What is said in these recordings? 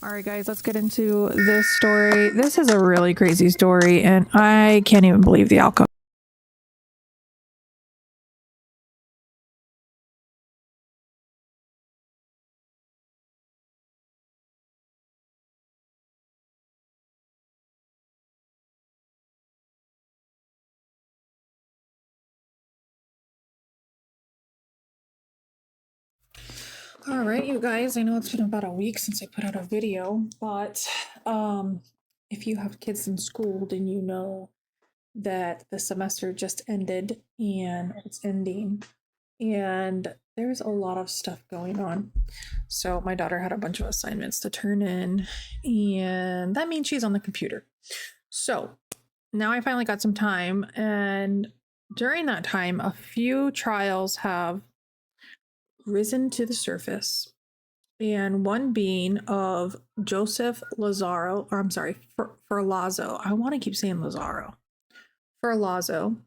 All right, guys, let's get into this story. This is a really crazy story, and I can't even believe the outcome. All right, you guys, I know it's been about a week since I put out a video, but if you have kids in school, then you know that the semester just ended and it's ending, and there's a lot of stuff going on. So my daughter had a bunch of assignments to turn in, and that means she's on the computer. So now I finally got some time, and during that time, a few trials have risen to the surface, and one being of Joseph Lazaro, or I'm sorry, Ferlazzo. I want to keep saying Lazaro. Ferlazzo.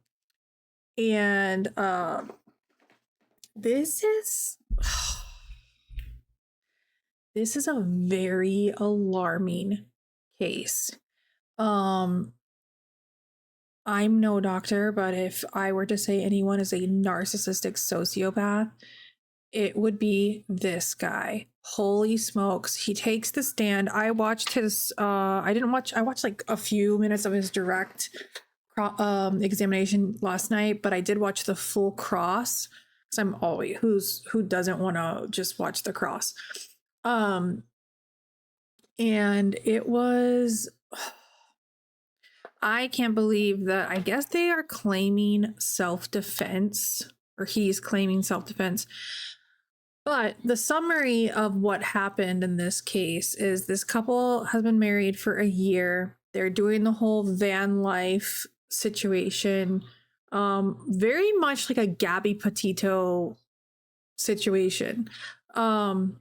And this is this is a very alarming case. I'm no doctor, but if I were to say anyone is a narcissistic sociopath, it would be this guy. Holy smokes. He takes the stand. I watched his I watched like a few minutes of his direct examination last night, but I did watch the full cross because I'm always who doesn't want to just watch the cross. And it was, I can't believe that. I guess they are claiming self-defense, or he's claiming self-defense. But the summary of what happened in this case is this couple has been married for a year. They're doing the whole van life situation, very much like a Gabby Petito situation. And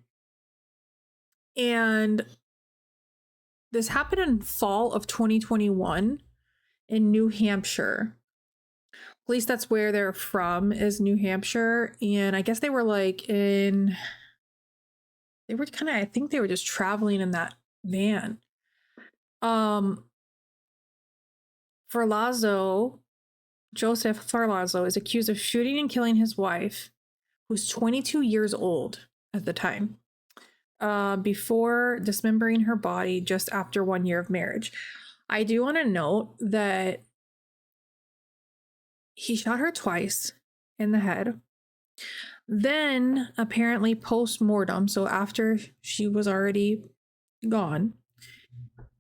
this happened in fall of 2021 in New Hampshire. At least that's where they're from, is New Hampshire. And I guess they were I think they were just traveling in that van. Joseph Ferlazzo is accused of shooting and killing his wife, who's 22 years old at the time, before dismembering her body just after 1 year of marriage. I do want to note that he shot her twice in the head. Then, apparently post-mortem, so after she was already gone,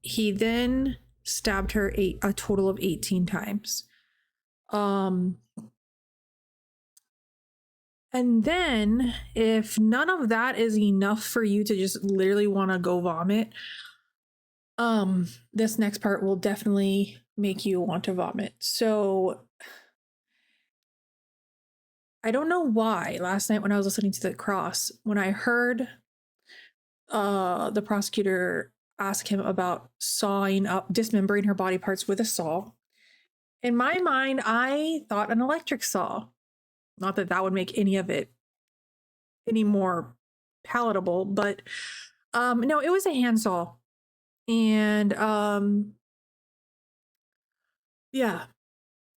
he then stabbed her a total of 18 times. And then, if none of that is enough for you to just literally want to go vomit, this next part will definitely make you want to vomit. So I don't know why last night when I was listening to the cross, when I heard the prosecutor ask him about sawing up, dismembering her body parts with a saw, in my mind, I thought an electric saw. Not that that would make any of it any more palatable, but no, it was a handsaw. And yeah.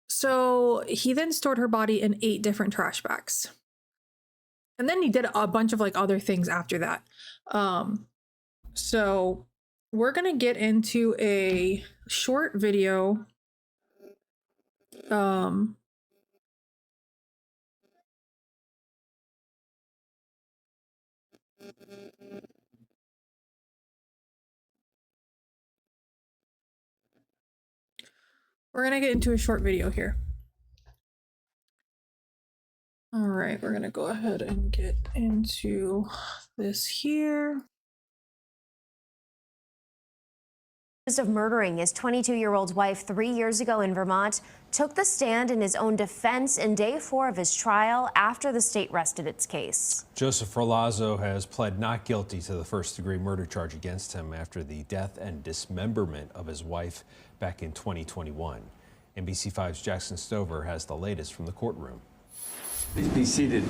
So he then stored her body in 8 different trash bags. And then he did a bunch of other things after that. So we're gonna get into a short video. We're gonna get into a short video here. All right, we're gonna go ahead and get into this here. Of murdering his 22-year-old wife 3 years ago in Vermont, took the stand in his own defense in day 4 of his trial after the state rested its case. Joseph Ferlazzo has pled not guilty to the first-degree murder charge against him after the death and dismemberment of his wife back in 2021. NBC5's Jackson Stover has the latest from the courtroom. Please be seated.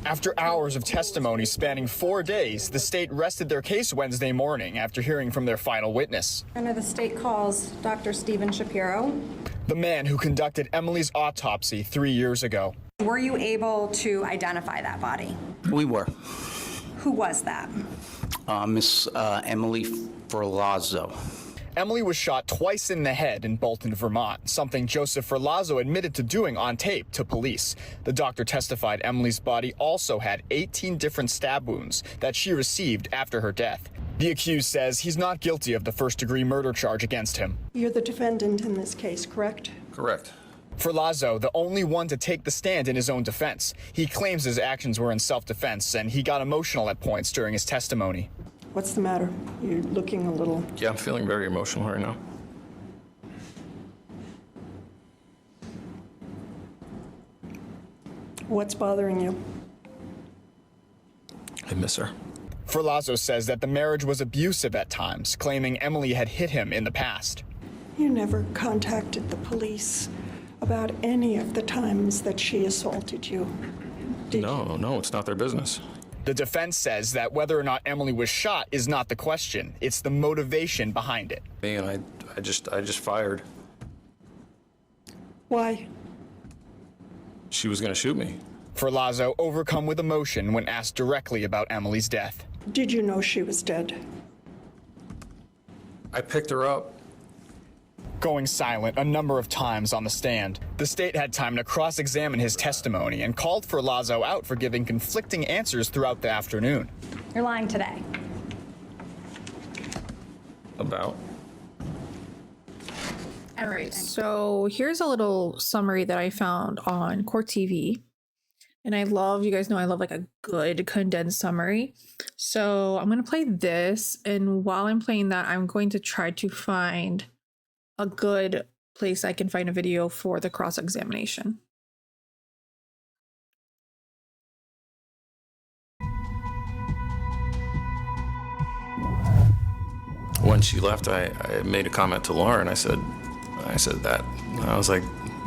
After hours of testimony spanning 4 days, the state rested their case Wednesday morning after hearing from their final witness. Under the state calls Dr. Stephen Shapiro. The man who conducted Emily's autopsy 3 years ago. Were you able to identify that body? We were. Who was that? Miss Emily Ferlazzo. Emily was shot twice in the head in Bolton, Vermont, something Joseph Ferlazzo admitted to doing on tape to police. The doctor testified Emily's body also had 18 different stab wounds that she received after her death. The accused says he's not guilty of the first-degree murder charge against him. You're the defendant in this case, correct? Correct. Ferlazzo, the only one to take the stand in his own defense. He claims his actions were in self-defense, and he got emotional at points during his testimony. What's the matter? You're looking a little... Yeah, I'm feeling very emotional right now. What's bothering you? I miss her. Ferlazzo says that the marriage was abusive at times, claiming Emily had hit him in the past. You never contacted the police about any of the times that she assaulted you, did you? No, it's not their business. The defense says that whether or not Emily was shot is not the question. It's the motivation behind it. Me and I just fired. Why? She was gonna shoot me. Ferlazzo overcome with emotion when asked directly about Emily's death. Did you know she was dead? I picked her up. Going silent a number of times on the stand, the state had time to cross-examine his testimony and called Ferlazzo out for giving conflicting answers throughout the afternoon. You're lying today. About. All right, so here's a little summary that I found on Court TV. And I love, you guys know I love like a good condensed summary. So I'm going to play this. And while I'm playing that, I'm going to try to find a good place I can find a video for the cross-examination. When she left, I made a comment to Lauren. I said that. I was like,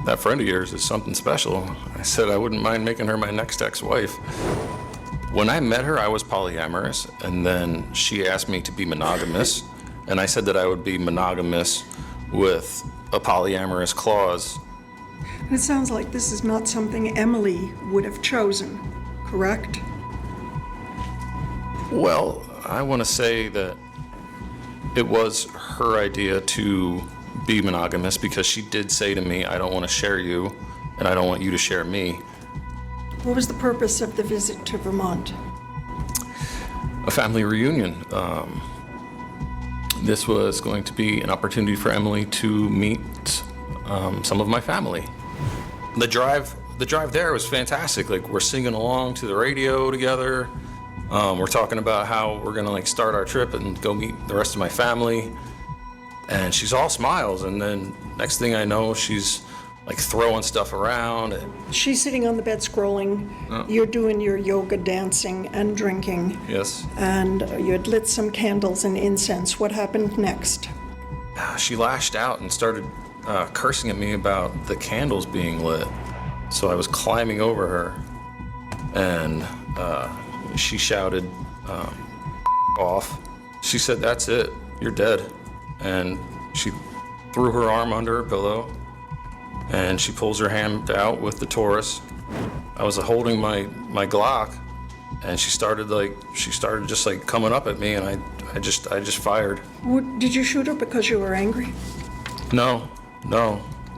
that friend of yours is something special. I said I wouldn't mind making her my next ex-wife. When I met her, I was polyamorous, and then she asked me to be monogamous, and I said that I would be monogamous with a polyamorous clause. It sounds like this is not something Emily would have chosen, correct? Well, I want to say that it was her idea to be monogamous because she did say to me, I don't want to share you, and I don't want you to share me. What was the purpose of the visit to Vermont? A family reunion. This was going to be an opportunity for Emily to meet some of my family. The drive there was fantastic. Like, we're singing along to the radio together. We're talking about how we're gonna like start our trip and go meet the rest of my family. And she's all smiles, and then next thing I know, she's like throwing stuff around. She's sitting on the bed scrolling. You're doing your yoga, dancing, and drinking. Yes. And you had lit some candles and incense. What happened next? She lashed out and started cursing at me about the candles being lit. So I was climbing over her, and she shouted, off. She said, "That's it, you're dead." And she threw her arm under her pillow, and she pulls her hand out with the Taurus. I was holding my Glock, and she started just like coming up at me, and I just fired. Did you shoot her because you were angry? No.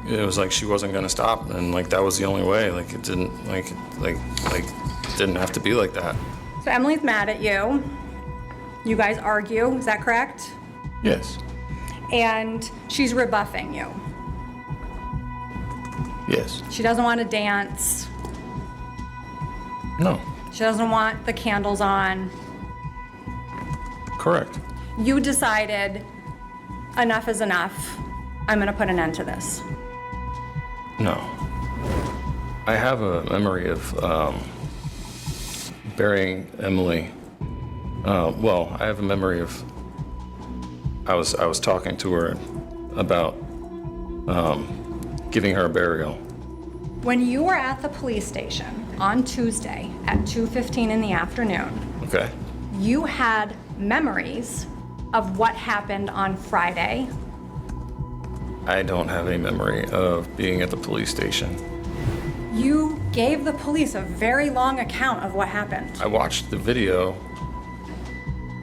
It was like she wasn't gonna stop, and like that was the only way. Like it didn't didn't have to be like that. So Emily's mad at you. You guys argue, is that correct? Yes. And she's rebuffing you. Yes. She doesn't want to dance. No. She doesn't want the candles on. Correct. You decided enough is enough. I'm going to put an end to this. No. I have a memory of burying Emily. Well, I have a memory of I was talking to her about giving her a burial, When you were at the police station on Tuesday at 2:15 in the afternoon, Okay. you had memories of what happened on Friday. I don't have any memory of being at the police station. You gave the police a very long account of what happened. I watched the video.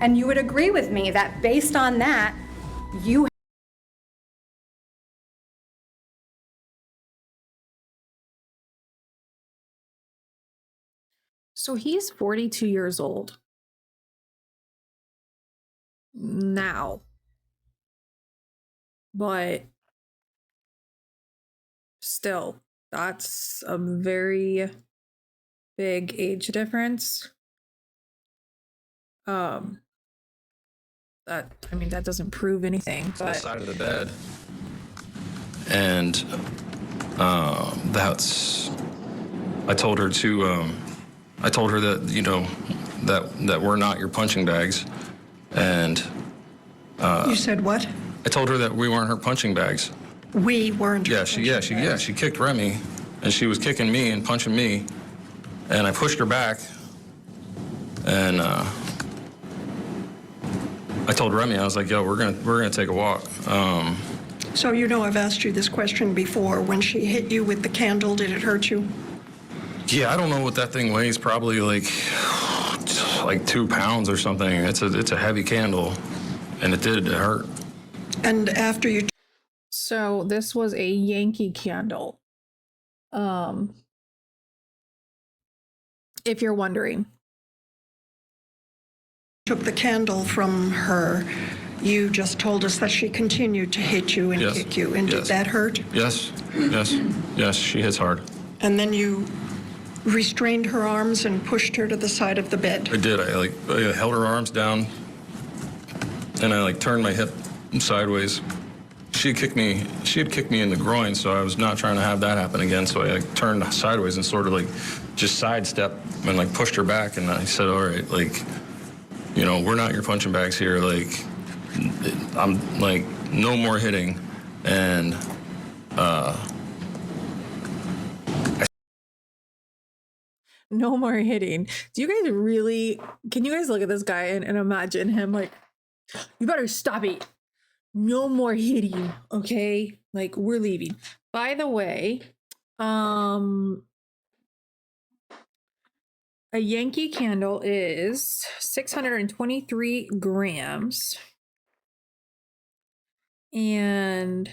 And you would agree with me that based on that, you So he's 42 years old now. But still, that's a very big age difference. That doesn't prove anything, The but side of the bed. And I told her that, you know, that we're not your punching bags. And You said what? I told her that we weren't her punching bags. We weren't. She kicked Remy, and she was kicking me and punching me, and I pushed her back, and I told Remy, I was like, yo, we're gonna take a walk. So you know I've asked you this question before. When she hit you with the candle, did it hurt you? Yeah, I don't know what that thing weighs, probably like 2 pounds or something. It's a heavy candle, and it hurt. And after you so this was a Yankee candle. If you're wondering. took the candle from her, you just told us that she continued to hit you and Yes. kick you. And did Yes. that hurt? Yes, she hits hard. And then you restrained her arms and pushed her to the side of the bed. I did. I held her arms down, and I turned my hip sideways. She had kicked me in the groin, so I was not trying to have that happen again. So I turned sideways and sort of just sidestep and pushed her back. And I said, all right, we're not your punching bags here. I'm no more hitting. And No more hitting. Do you guys really, can you guys look at this guy and imagine him you better stop it. No more hitting, okay? We're leaving. By the way, a Yankee candle is 623 grams. And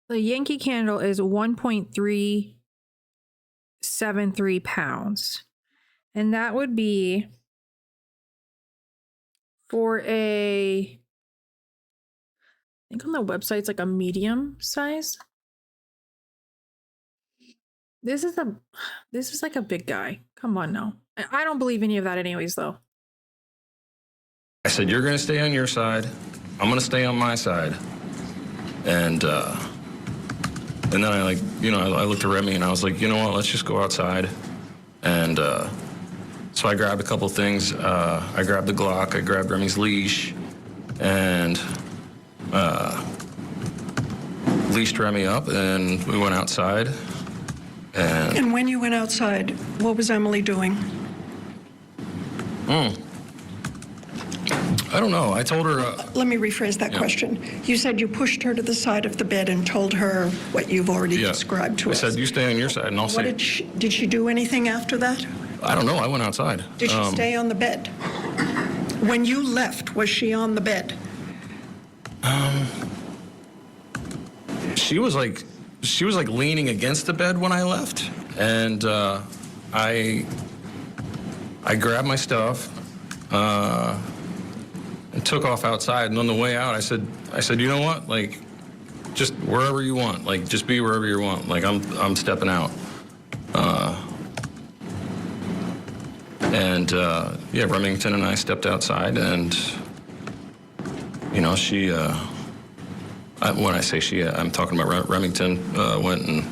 the Yankee candle is 1.373 pounds. And that would be for I think on the website it's a medium size. This is a big guy. Come on now. I don't believe any of that anyways though. I said, you're going to stay on your side. I'm going to stay on my side. And then I looked at Remy and I was like, you know what, let's just go outside. And so I grabbed a couple things. I grabbed the Glock, I grabbed Remy's leash, and leashed Remy up, and we went outside. And when you went outside, what was Emily doing? I don't know. I told her... Let me rephrase that question. You said you pushed her to the side of the bed and told her what you've already described to us. I said, you stay on your side, and I'll stay. Did she do anything after that? I don't know. I went outside. Did she stay on the bed? When you left, was she on the bed? She was leaning against the bed when I left, and I grabbed my stuff and took off outside. And on the way out, I said, you know what? Just wherever you want. Just be wherever you want. I'm stepping out. Remington and I stepped outside, and she. When I say she, I'm talking about Remington. Went and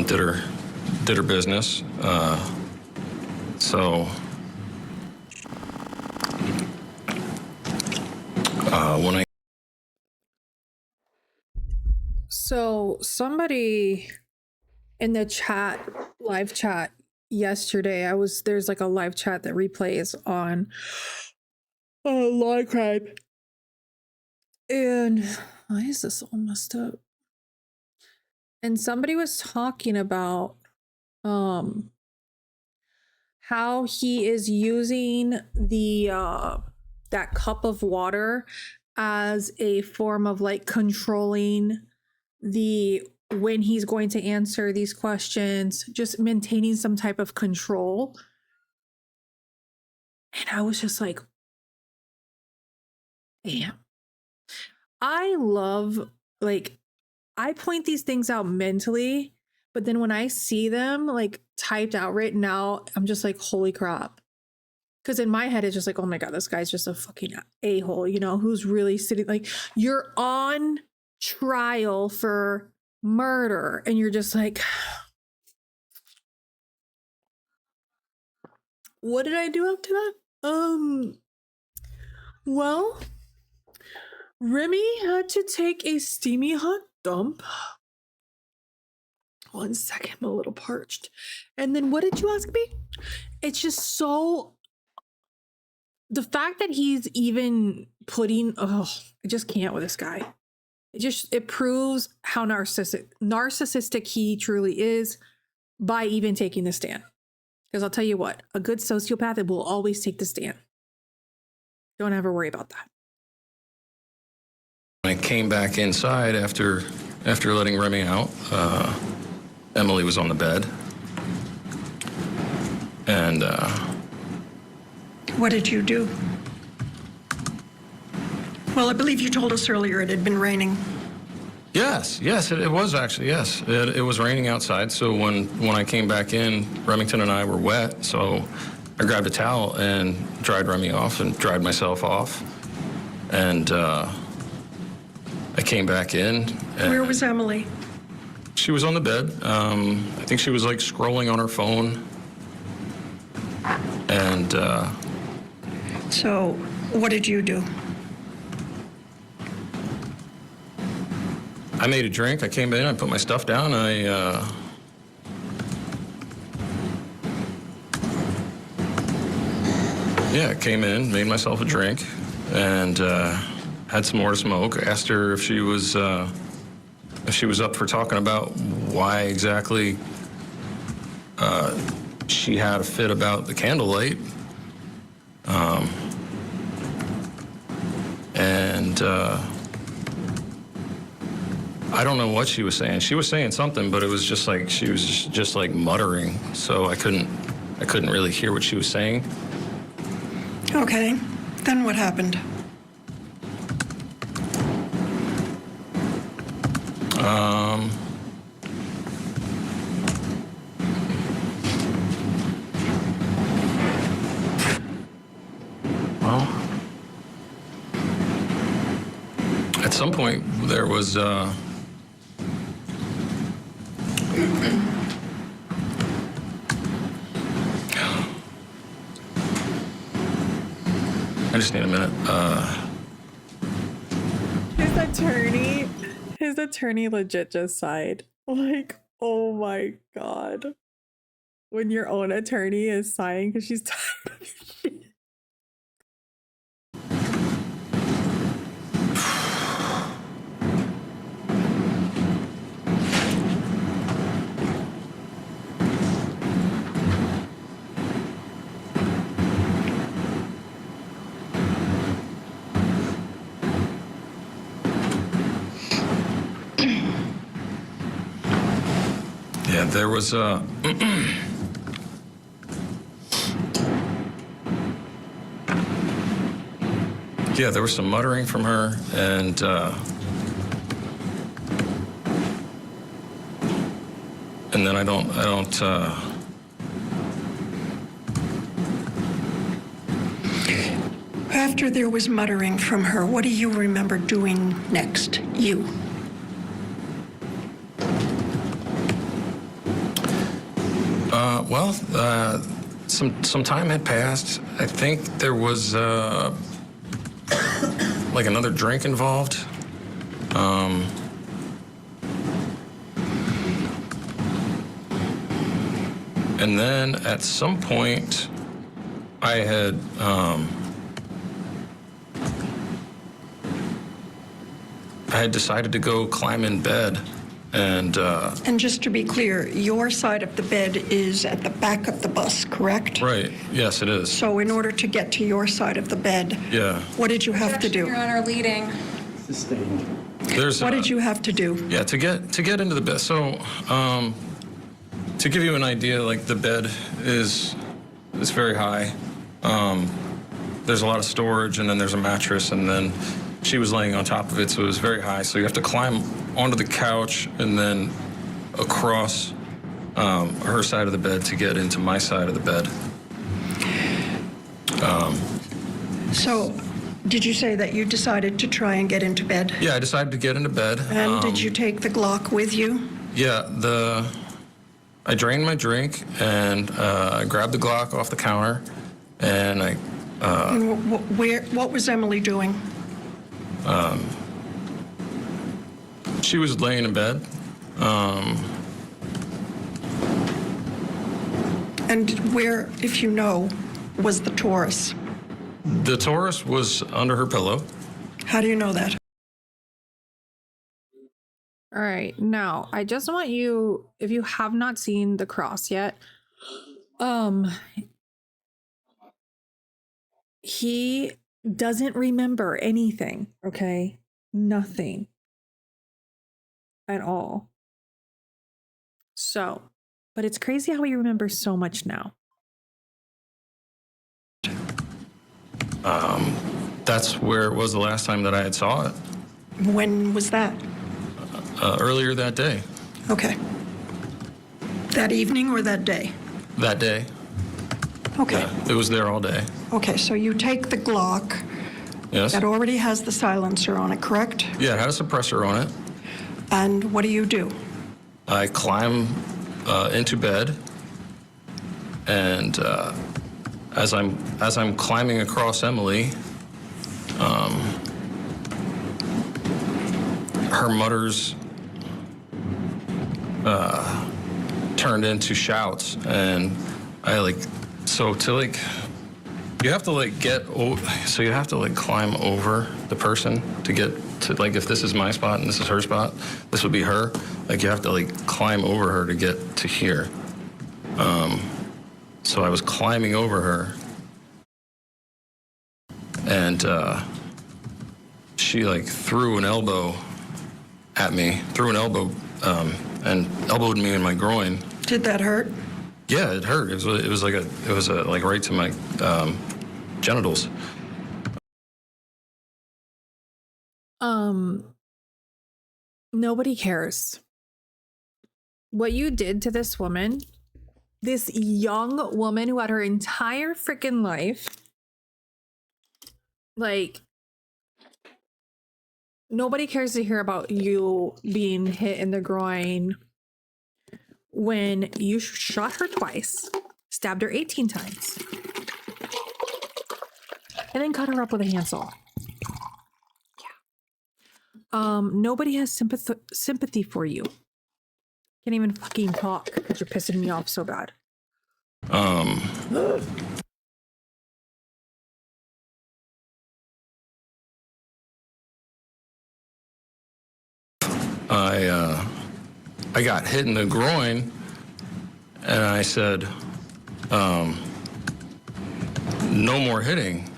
did her business. So When I So somebody in the chat, live chat yesterday, there's like a live chat that replays on Law Crime. And why is this all messed up? And somebody was talking about how he is using the that cup of water as a form of like controlling when he's going to answer these questions, just maintaining some type of control. And I was just like, damn. I love, like, I point these things out mentally, but then when I see them like typed out, written out, I'm just like, holy crap. Because in my head, it's just like, oh my God, this guy's just a fucking a-hole, you know, who's really sitting, like, you're on trial for murder. And you're just like, what did I do after that? Well, Remy had to take a steamy hot dump. 1 second, I'm a little parched. And then what did you ask me? It's just so, the fact that he's even putting, I just can't with this guy. It proves how narcissistic he truly is by even taking the stand. Because I'll tell you what, a good sociopath, it will always take the stand. Don't ever worry about that. I came back inside after letting Remy out. Emily was on the bed. And What did you do? Well, I believe you told us earlier it had been raining. yes, it was actually, yes. It was raining outside, so when I came back in, Remington and I were wet, so I grabbed a towel and dried Remy off and dried myself off. And I came back in. And Where was Emily? she was on the bed. I think she was like scrolling on her phone. And So, what did you do? I made a drink. I came in, I put my stuff down, I came in, made myself a drink, and had some more to smoke. Asked her if she was up for talking about why exactly she had a fit about the candlelight. I don't know what she was saying. She was saying something, but it was just like she was just like muttering, so I couldn't really hear what she was saying. Okay, then what happened? Well, at some point there was I just need a minute. His attorney legit just sighed. Like, oh my God. When your own attorney is sighing because she's tired of shit. Yeah, there was yeah, there was some muttering from her, and then I don't. After there was muttering from her, what do you remember doing next? You. Well, some time had passed. I think there was like another drink involved. And then at some point, I had decided to go climb in bed, and just to be clear, your side of the bed is at the back of the bus, correct? right, yes, it is. So in order to get to your side of the bed, Yeah, what did you have to Your do? Honor, leading. there's What did you have to do? yeah, to get into the bed. So, to give you an idea, like the bed is very high. There's a lot of storage, and then there's a mattress, and then she was laying on top of it, so it was very high. So you have to climb onto the couch and then across her side of the bed to get into my side of the bed. So did you say that you decided to try and get into bed? Yeah, I decided to get into bed. And did you take the Glock with you? Yeah, I drained my drink, and I grabbed the Glock off the counter, and I And what was Emily doing? she was laying in bed. And where, if you know, was the Taurus? The Taurus was under her pillow. How do you know that? All right, now I just want you, if you have not seen the cross yet, he doesn't remember anything, okay? Nothing at all. So, but it's crazy how he remembers so much now. That's where it was the last time that I had saw it, When was that? earlier that day. Okay. That evening or that day? That day. Okay. It was there all day. Okay, so you take the Glock Yes? that already has the silencer on it, correct? Yeah, it had a suppressor on it. And what do? I climb into bed, and as I'm climbing across Emily, her mutters turned into shouts, and you have to climb over the person to get to, like, if this is my spot and this is her spot, this would be her. Like, you have to climb over her to get to here. So I was climbing over her, and she threw an elbow at me, and elbowed me in my groin. Did that hurt? Yeah, it hurt. It was right to my genitals. Nobody cares. What you did to this woman, this young woman who had her entire freaking life, nobody cares to hear about you being hit in the groin when you shot her twice, stabbed her 18 times, and then cut her up with a handsaw. Yeah. Nobody has sympathy for you. Can't even fucking talk because you're pissing me off so bad. I got hit in the groin, and I said, no more hitting.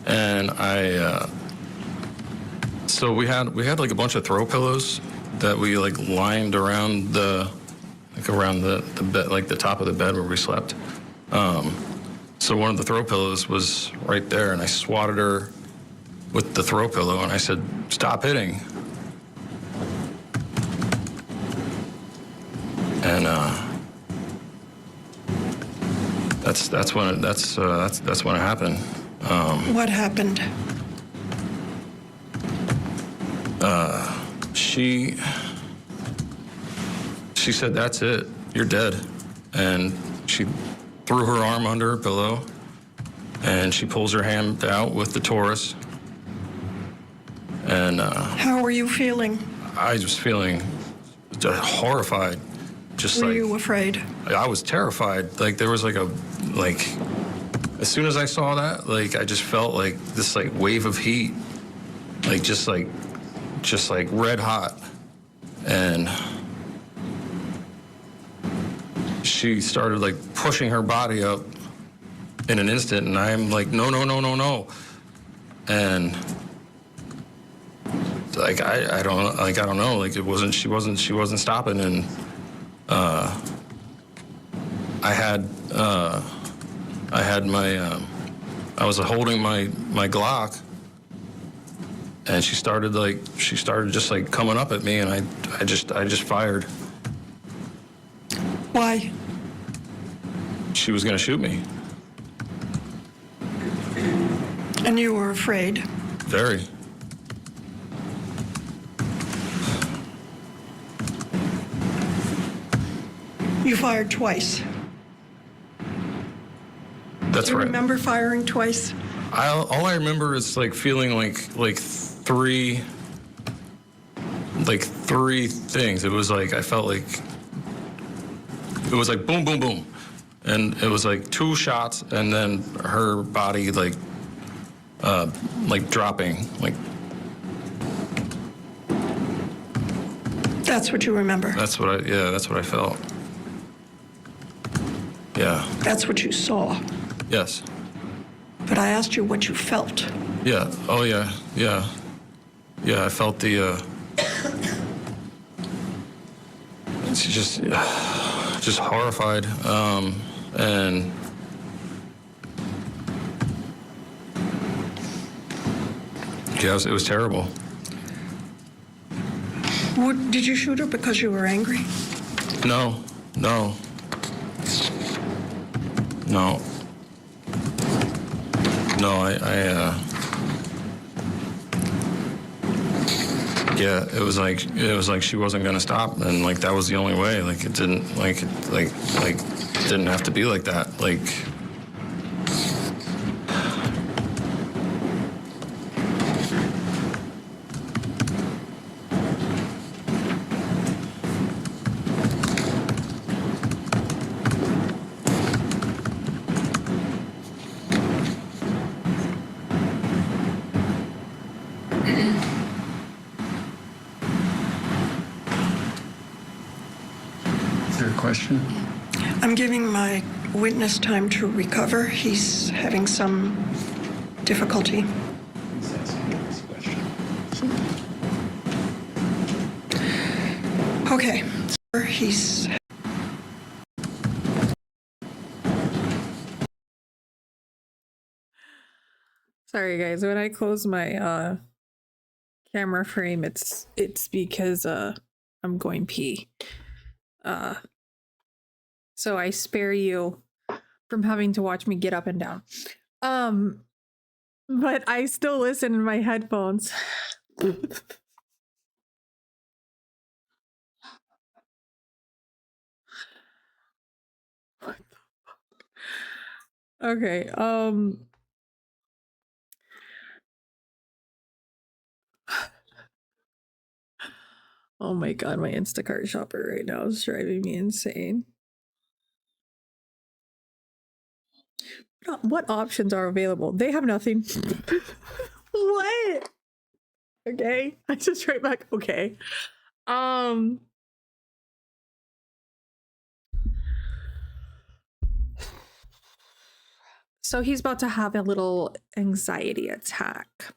And so we had a bunch of throw pillows that we lined around the bed, the top of the bed where we slept. So one of the throw pillows was right there, and I swatted her with the throw pillow, and I said, "Stop hitting." And that's when it happened. What happened? She said, "That's it. You're dead." And she threw her arm under her pillow, and she pulls her hand out with the Taurus, And How were you feeling? I was feeling horrified. Just Were you afraid? I was terrified. Like there was as soon as I saw that, I just felt like this wave of heat, just red hot. And she started pushing her body up in an instant, and I'm like, no, no, no, no, no. And I don't know, she wasn't stopping. And I was holding my Glock, and she started just coming up at me, and I just fired. Why? She was gonna shoot me. And you were afraid? Very. You fired twice. That's Do you right. remember firing twice? All I remember is feeling three things. It was I felt it was boom, boom, boom, and it was 2 shots, and then her body dropping. That's what you remember? That's what I felt. Yeah. That's what you saw? Yes. But I asked you what you felt. Yeah. Oh yeah. Yeah. Yeah. I felt just horrified, and yes, it was terrible. Did you shoot her because you were angry? No, no, no, no. Yeah, it was like she wasn't gonna stop, and that was the only way. It didn't didn't have to be like that. Is there a question? I'm giving my witness time to recover. He's having some difficulty. He's asking this question. Okay. He's... Sorry guys, when I close my camera frame, it's because I'm going pee. So I spare you from having to watch me get up and down. But I still listen in my headphones. What the fuck? Okay, oh my god, my Instacart shopper right now is driving me insane. What options are available? They have nothing. What? Okay, I just write back, okay. So he's about to have a little anxiety attack.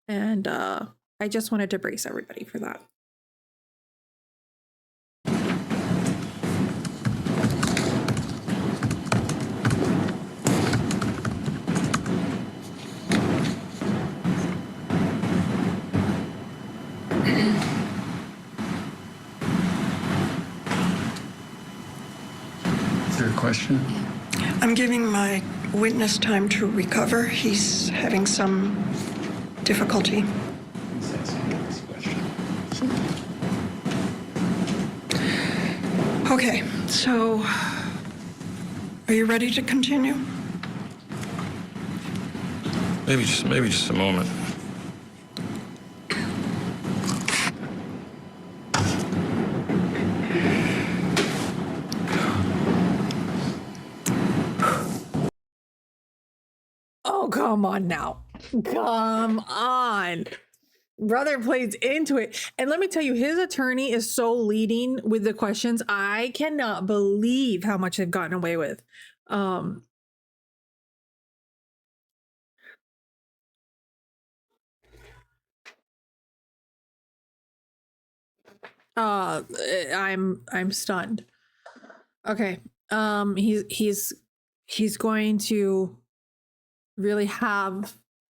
And I just wanted to brace everybody for that. Is there a question? I'm giving my witness time to recover. He's having some difficulty. He's asking this question. Okay, so are you ready to continue? Maybe just a moment. come on now. Come on. Brother plays into it. And let me tell you, his attorney is so leading with the questions. I cannot believe how much they've gotten away with. I'm stunned. Okay. He's going to really have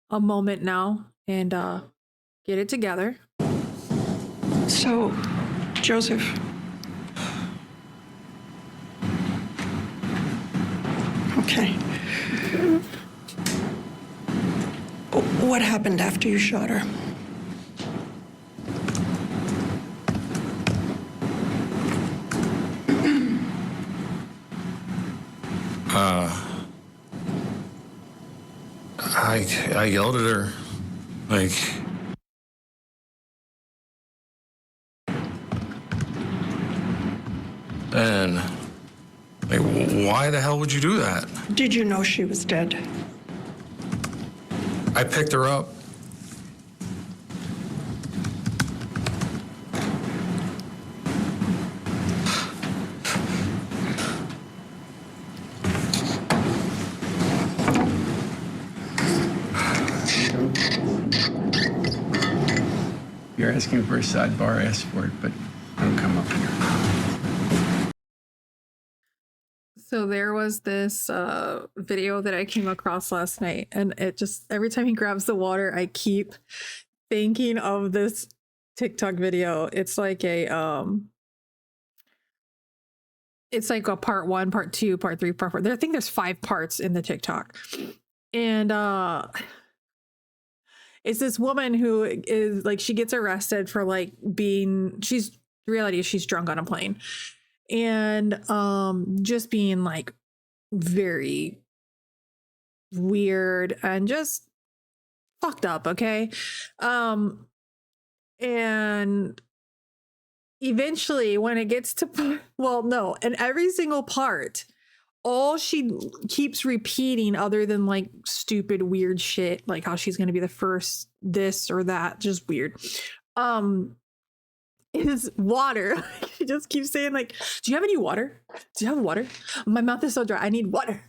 a moment now and get it together. So, Joseph, okay. What happened after you shot her? I yelled at her, like, and like, why the hell would you do that? Did you know she was dead? I picked her up. You're asking for a sidebar, ask for it, but don't come up here. So there was this video that I came across last night, and it just, every time he grabs the water, I keep thinking of this TikTok video. It's like a part 1, part 2, part 3, part 4. I think there's 5 parts in the TikTok. And it's this woman who is like, she gets arrested for like reality is she's drunk on a plane. And just being like very weird and just fucked up, okay? And eventually when it gets to, well, no, and every single part, all she keeps repeating, other than like stupid weird shit, like how she's gonna be the first this or that, just weird, is water. She just keeps saying like, do you have any water? Do you have water? My mouth is so dry, I need water.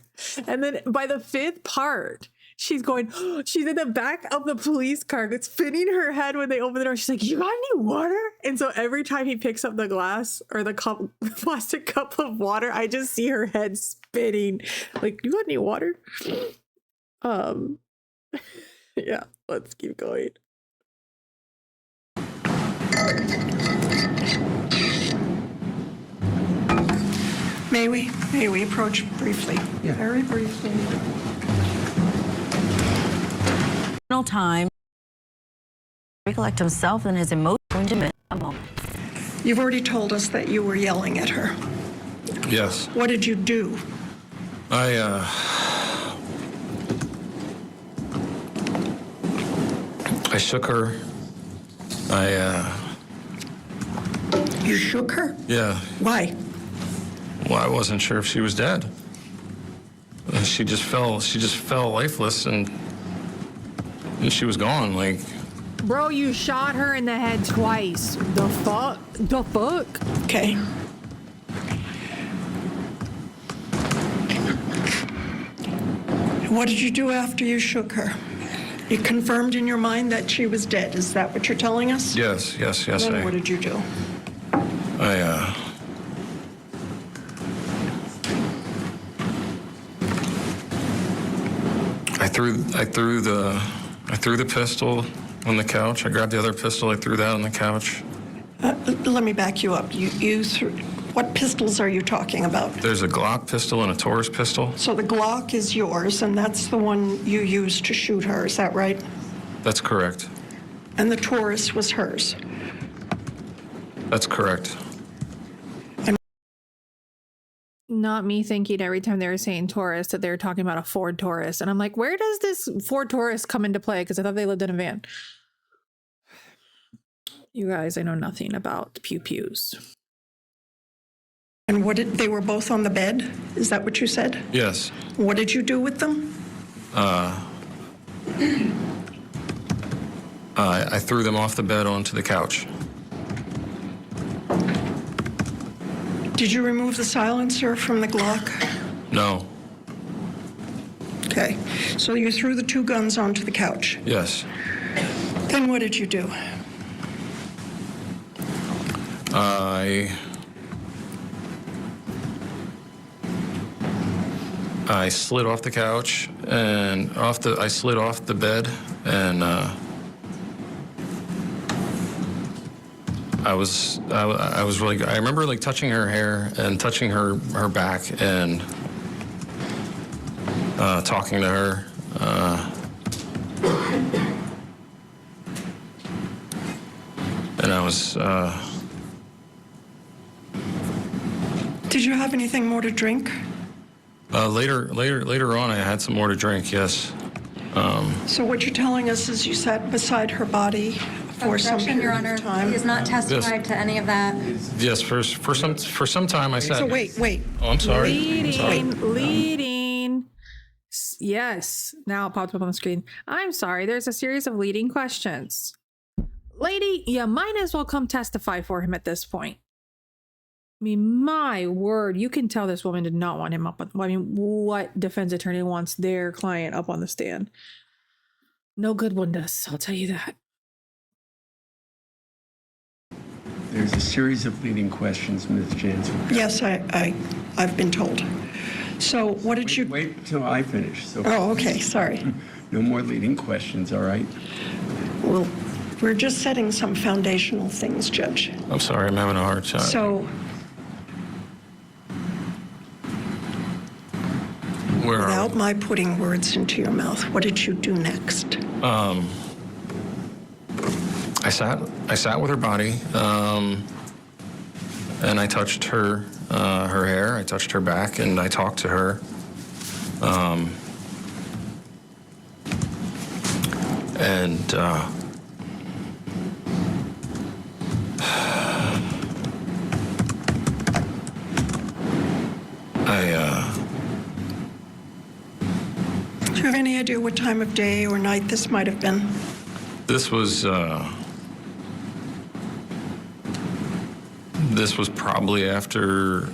And then by the 5th part, she's in the back of the police car, spinning her head when they open the door. She's like, you got any water? And so every time he picks up the glass or the plastic cup of water, I just see her head spinning. Like, you got any water? Yeah, let's keep going. May we approach briefly? Yeah. Very briefly. Time recollect himself and his emotions in a moment. You've already told us that you were yelling at her. Yes. What did you do? I shook her. You shook her? Yeah. Why? Well, I wasn't sure if she was dead. She just fell lifeless and she was gone, like. Bro, you shot her in the head twice. The fuck? The fuck? Okay. What did you do after you shook her? You confirmed in your mind that she was dead. Is that what you're telling us? Yes. Then what did you do? I threw the pistol on the couch. I grabbed the other pistol. I threw that on the couch. Let me back you up. You threw. What pistols are you talking about? There's a Glock pistol and a Taurus pistol. So the Glock is yours, and that's the one you used to shoot her. Is that right? That's correct. And the Taurus was hers. That's correct. Not me thinking every time they were saying Taurus that they were talking about a Ford Taurus. And I'm like, where does this Ford Taurus come into play? Because I thought they lived in a van. You guys, I know nothing about pew-pews. And they were both on the bed? Is that what you said? Yes. What did you do with them? I threw them off the bed onto the couch. Did you remove the silencer from the Glock? No. Okay. So you threw the 2 guns onto the couch. Yes. Then what did you do? I slid off the couch and I slid off the bed, and I was really, I remember like touching her hair and touching her back and talking to her. And I was. Did you have anything more to drink? Later on, I had some more to drink. Yes. So what you're telling us is you sat beside her body for some Objection, Your period Honor. of time. He has not testified to any of that. Yes. For some time, I sat. So wait. Oh, I'm sorry. Leading. Yes. Now it popped up on the screen. I'm sorry. There's a series of leading questions. Lady, you might as well come testify for him at this point. I mean, my word, you can tell this woman did not want him up. I mean, what defense attorney wants their client up on the stand? No good one does, I'll tell you that. There's a series of leading questions, Ms. Jansen. Yes, I've been told. So what did you... Wait till I finish. So Oh, okay, sorry. no more leading questions, all right? Well, we're just setting some foundational things, Judge. I'm sorry. I'm having a hard time. So Where are without my putting words into your mouth, what did you do next? I sat with her body, and I touched her hair. I touched her back, and I talked to her. And Do you have any idea what time of day or night this might have been? this was probably after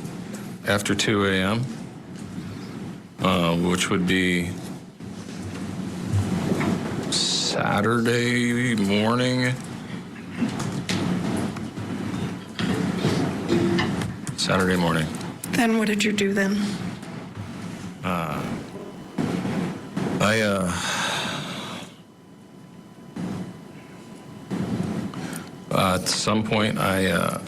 2 a.m., which would be Saturday morning. Saturday morning. Then what did you do then? At some point, I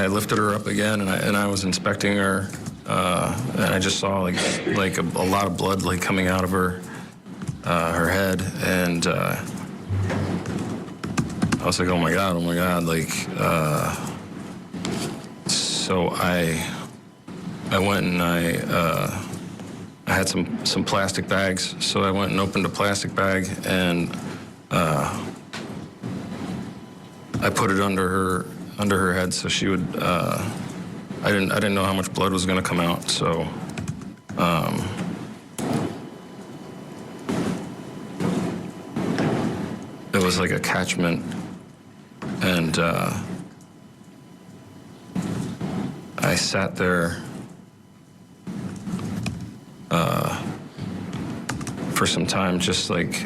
lifted her up again, and I was inspecting her, and I just saw like a lot of blood like coming out of her head, and I was like, oh my god, like. So I went and I had some plastic bags, so I went and opened a plastic bag, and I put it under her head so she would. I didn't know how much blood was going to come out, so. It was like a catchment, and I sat there for some time, just like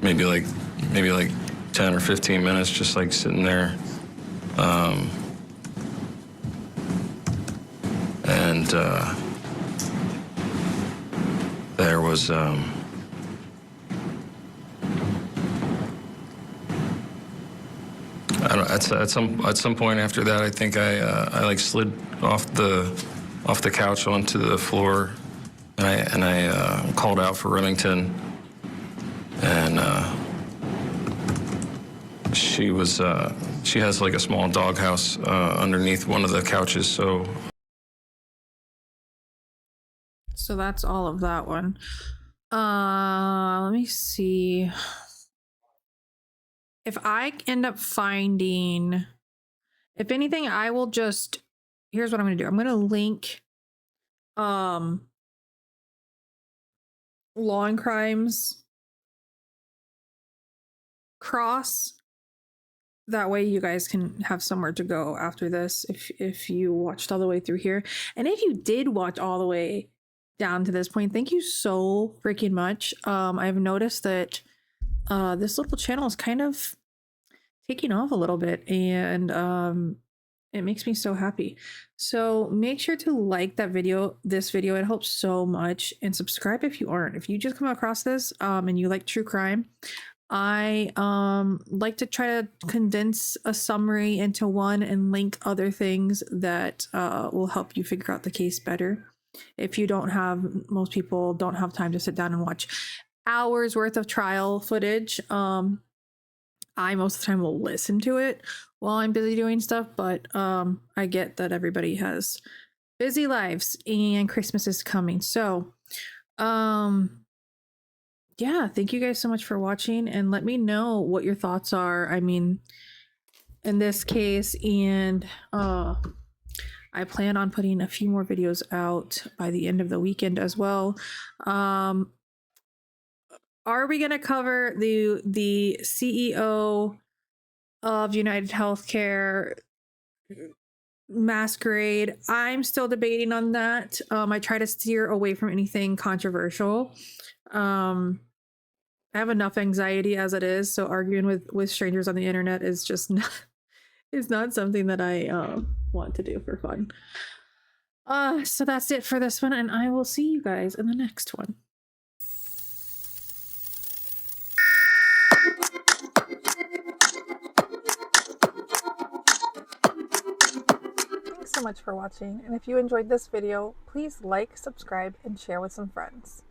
maybe like 10 or 15 minutes, just like sitting there. And there was at some point after that, I think I like slid off the couch onto the floor, and I called out for Remington, and she has like a small doghouse underneath one of the couches, so that's all of that one. Let me see. If I end up finding, if anything, I will just, here's what I'm going to do. I'm going to link Law and Crimes cross. That way you guys can have somewhere to go after this if you watched all the way through here. And if you did watch all the way down to this point, thank you so freaking much. I've noticed that this little channel is kind of taking off a little bit, and it makes me so happy. So make sure to like this video. It helps so much. And subscribe if you aren't. If you just come across this and you like true crime, I like to try to condense a summary into one and link other things that will help you figure out the case better. If you don't have, most people don't have time to sit down and watch hours worth of trial footage. I most of the time will listen to it while I'm busy doing stuff, but I get that everybody has busy lives and Christmas is coming. So yeah, thank you guys so much for watching, and let me know what your thoughts are. I mean, in this case, and I plan on putting a few more videos out by the end of the weekend as well. Are we going to cover the CEO of United Healthcare masquerade? I'm still debating on that. I try to steer away from anything controversial. I have enough anxiety as it is, so arguing with strangers on the internet is just not, is not something that I want to do for fun. So that's it for this one, and I will see you guys in the next one. Thanks so much for watching, and if you enjoyed this video, please like, subscribe, and share with some friends.